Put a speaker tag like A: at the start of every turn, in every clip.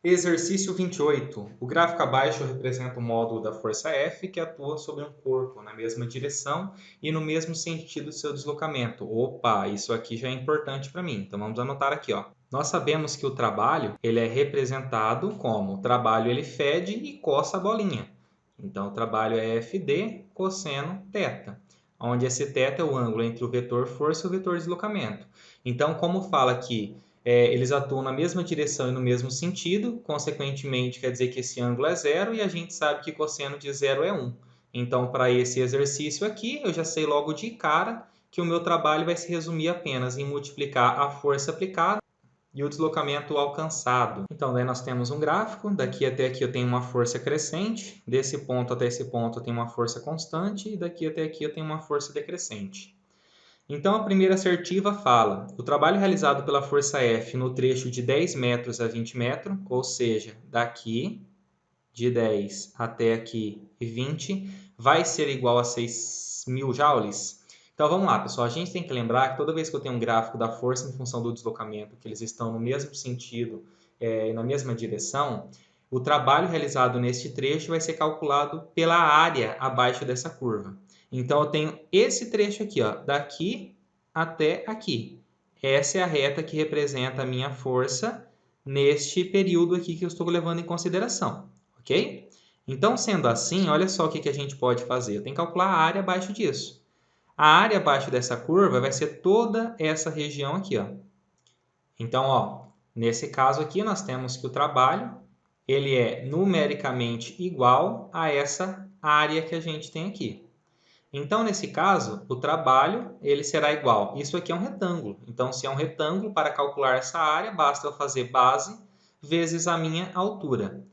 A: Exercício 28. O gráfico abaixo representa o módulo da força F que atua sobre um corpo na mesma direção e no mesmo sentido do seu deslocamento. Opa, isso aqui já é importante para mim. Então vamos anotar aqui, ó. Nós sabemos que o trabalho ele é representado como o trabalho ele fede e coça a bolinha. Então o trabalho é FD cosseno θ, onde esse θ é o ângulo entre o vetor força e o vetor deslocamento. Então, como fala que eles atuam na mesma direção e no mesmo sentido, consequentemente quer dizer que esse ângulo é zero e a gente sabe que cosseno de zero é 1. Então, para esse exercício aqui, eu já sei logo de cara que o meu trabalho vai se resumir apenas em multiplicar a força aplicada e o deslocamento alcançado. Então, daí nós temos um gráfico, daqui até aqui eu tenho uma força crescente, desse ponto até esse ponto eu tenho uma força constante e daqui até aqui eu tenho uma força decrescente. Então, a primeira assertiva fala: o trabalho realizado pela força F no trecho de 10 metros a 20 metros, ou seja, daqui de 10 até aqui e 20, vai ser igual a 6.000 joules. Então, vamos lá, pessoal. A gente tem que lembrar que toda vez que eu tenho um gráfico da força em função do deslocamento, que eles estão no mesmo sentido e na mesma direção, o trabalho realizado neste trecho vai ser calculado pela área abaixo dessa curva. Então, eu tenho esse trecho aqui, ó, daqui até aqui. Essa é a reta que representa a minha força neste período aqui que eu estou levando em consideração, ok? Então, sendo assim, olha só o que a gente pode fazer. Eu tenho que calcular a área abaixo disso. A área abaixo dessa curva vai ser toda essa região aqui, ó. Então, ó, nesse caso aqui, nós temos que o trabalho ele é numericamente igual a essa área que a gente tem aqui. Então, nesse caso, o trabalho ele será igual. Isso aqui é um retângulo. Então, se é um retângulo, para calcular essa área, basta eu fazer base vezes a minha altura.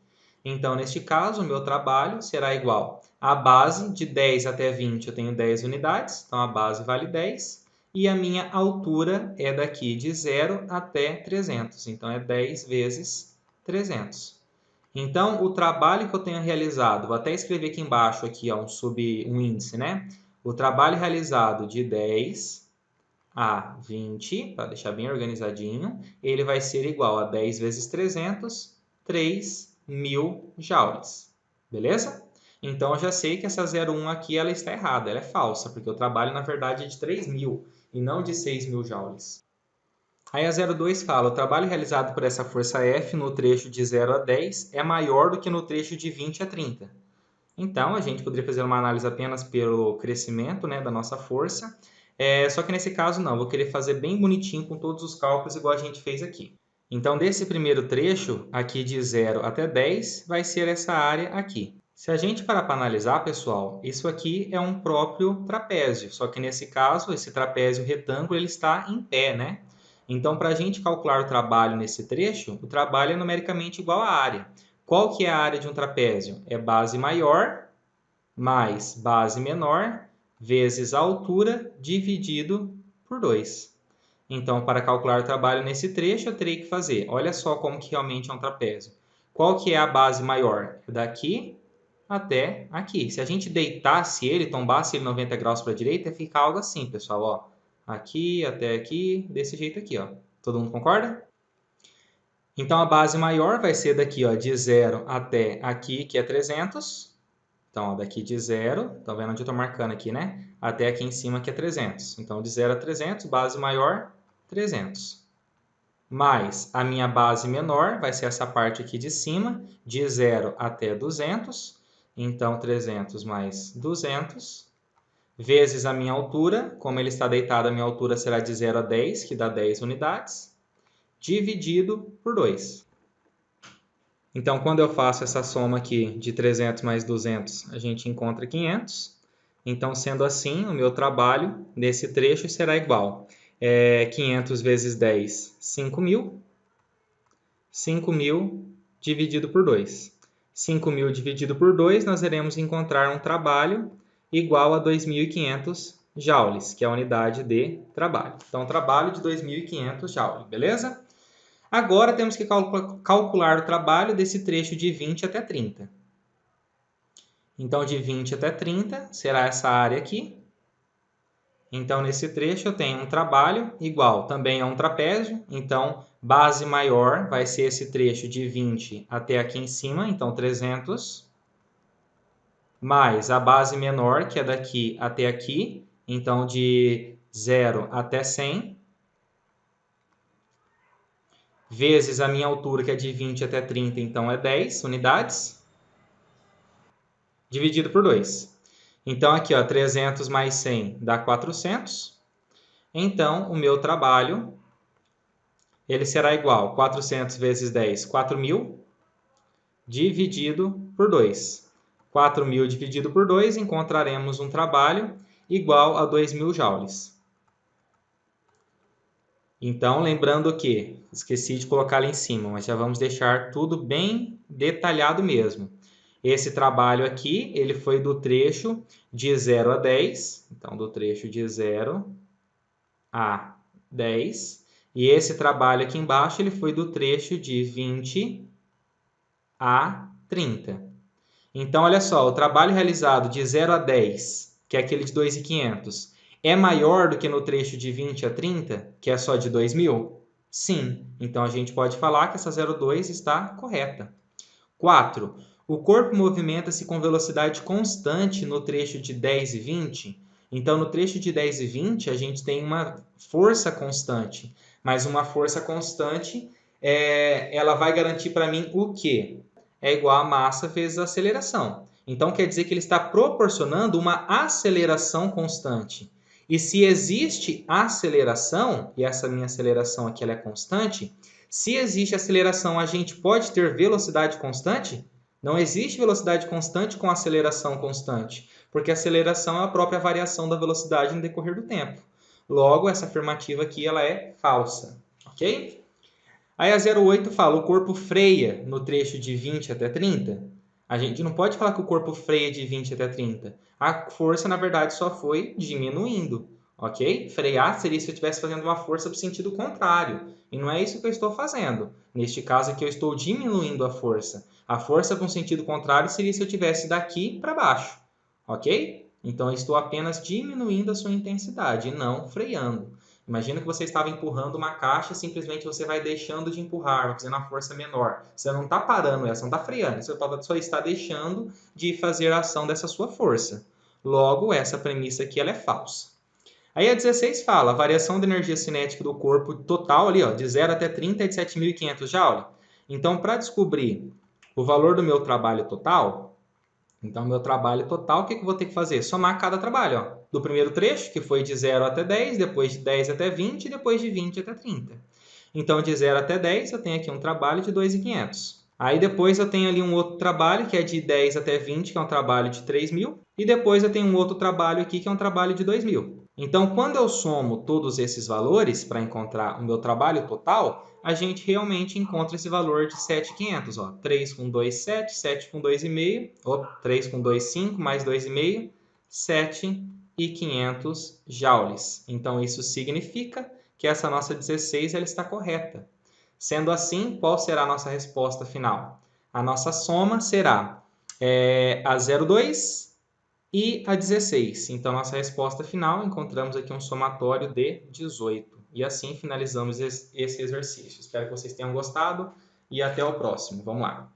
A: Então, neste caso, o meu trabalho será igual a base de 10 até 20, eu tenho 10 unidades, então a base vale 10. E a minha altura é daqui de 0 até 300, então é 10 vezes 300. Então, o trabalho que eu tenho realizado, vou até escrever aqui embaixo aqui, ó, um índice, né? O trabalho realizado de 10 a 20, para deixar bem organizadinho, ele vai ser igual a 10 vezes 300, 3.000 joules. Beleza? Então, eu já sei que essa 0,1 aqui ela está errada, ela é falsa, porque o trabalho, na verdade, é de 3.000 e não de 6.000 joules. Aí a 0,2 fala: o trabalho realizado por essa força F no trecho de 0 a 10 é maior do que no trecho de 20 a 30. Então, a gente poderia fazer uma análise apenas pelo crescimento, né, da nossa força. Só que nesse caso não, vou querer fazer bem bonitinho com todos os cálculos igual a gente fez aqui. Então, desse primeiro trecho, aqui de 0 até 10, vai ser essa área aqui. Se a gente parar para analisar, pessoal, isso aqui é um próprio trapézio, só que nesse caso, esse trapézio retângulo ele está em pé, né? Então, para a gente calcular o trabalho nesse trecho, o trabalho é numericamente igual à área. Qual que é a área de um trapézio? É base maior mais base menor vezes a altura dividido por 2. Então, para calcular o trabalho nesse trecho, eu terei que fazer, olha só como que realmente é um trapézio. Qual que é a base maior? Daqui até aqui. Se a gente deitasse ele, tombasse ele 90 graus para a direita, ia ficar algo assim, pessoal. Ó. Aqui até aqui, desse jeito aqui. Ó. Todo mundo concorda? Então, a base maior vai ser daqui, ó, de 0 até aqui, que é 300. Então, ó, daqui de 0, estão vendo onde eu estou marcando aqui, né? Até aqui em cima, que é 300. Então, de 0 a 300, base maior, 300. Mais a minha base menor, vai ser essa parte aqui de cima, de 0 até 200. Então, 300 mais 200, vezes a minha altura. Como ele está deitado, a minha altura será de 0 a 10, que dá 10 unidades, dividido por 2. Então, quando eu faço essa soma aqui de 300 mais 200, a gente encontra 500. Então, sendo assim, o meu trabalho nesse trecho será igual. 500 vezes 10, 5.000. 5.000 dividido por 2. 5.000 dividido por 2, nós iremos encontrar um trabalho igual a 2.500 joules, que é a unidade de trabalho. Então, trabalho de 2.500 joules, beleza? Agora temos que calcular o trabalho desse trecho de 20 até 30. Então, de 20 até 30 será essa área aqui. Então, nesse trecho eu tenho um trabalho igual também a um trapézio. Então, base maior vai ser esse trecho de 20 até aqui em cima, então 300. Mais a base menor, que é daqui até aqui, então de 0 até 100. Vezes a minha altura, que é de 20 até 30, então é 10 unidades. Dividido por 2. Então, aqui, ó, 300 mais 100 dá 400. Então, o meu trabalho ele será igual a 400 vezes 10, 4.000, dividido por 2. 4.000 dividido por 2, encontraremos um trabalho igual a 2.000 joules. Então, lembrando que, esqueci de colocar ali em cima, mas já vamos deixar tudo bem detalhado mesmo. Esse trabalho aqui, ele foi do trecho de 0 a 10, então do trecho de 0 a 10. E esse trabalho aqui embaixo, ele foi do trecho de 20 a 30. Então, olha só, o trabalho realizado de 0 a 10, que é aquele de 2.500, é maior do que no trecho de 20 a 30, que é só de 2.000? Sim. Então, a gente pode falar que essa 0,2 está correta. 4. O corpo movimenta-se com velocidade constante no trecho de 10 e 20. Então, no trecho de 10 e 20, a gente tem uma força constante. Mas uma força constante, ela vai garantir para mim o quê? É igual a massa vezes a aceleração. Então, quer dizer que ele está proporcionando uma aceleração constante. E se existe aceleração, e essa minha aceleração aqui ela é constante, se existe aceleração, a gente pode ter velocidade constante? Não existe velocidade constante com aceleração constante, porque a aceleração é a própria variação da velocidade no decorrer do tempo. Logo, essa afirmativa aqui ela é falsa, ok? Aí a 08 fala, o corpo freia no trecho de 20 até 30. A gente não pode falar que o corpo freia de 20 até 30. A força, na verdade, só foi diminuindo, ok? Frear seria se eu estivesse fazendo uma força para o sentido contrário. E não é isso que eu estou fazendo. Neste caso aqui, eu estou diminuindo a força. A força para um sentido contrário seria se eu estivesse daqui para baixo, ok? Então, eu estou apenas diminuindo a sua intensidade e não freando. Imagina que você estava empurrando uma caixa e simplesmente você vai deixando de empurrar, vai fazendo a força menor. Você não está parando ela, você não está freando, você só está deixando de fazer a ação dessa sua força. Logo, essa premissa aqui ela é falsa. Aí a 16 fala, a variação de energia cinética do corpo total ali, ó, de 0 até 30 é de 7.500 joules. Então, para descobrir o valor do meu trabalho total, então, meu trabalho total, o que eu vou ter que fazer? Somar cada trabalho, ó. Do primeiro trecho, que foi de 0 até 10, depois de 10 até 20 e depois de 20 até 30. Então, de 0 até 10, eu tenho aqui um trabalho de 2.500. Aí depois eu tenho ali um outro trabalho, que é de 10 até 20, que é um trabalho de 3.000. E depois eu tenho um outro trabalho aqui, que é um trabalho de 2.000. Então, quando eu somo todos esses valores para encontrar o meu trabalho total, a gente realmente encontra esse valor de 7.500. 3 com 2, 7, 7 com 2,5, 3 com 2, 5, mais 2,5, 7.500 joules. Então, isso significa que essa nossa 16 ela está correta. Sendo assim, qual será a nossa resposta final? A nossa soma será a 0,2 e a 16. Então, nossa resposta final, encontramos aqui um somatório de 18. E assim finalizamos esse exercício. Espero que vocês tenham gostado e até o próximo. Vamos lá!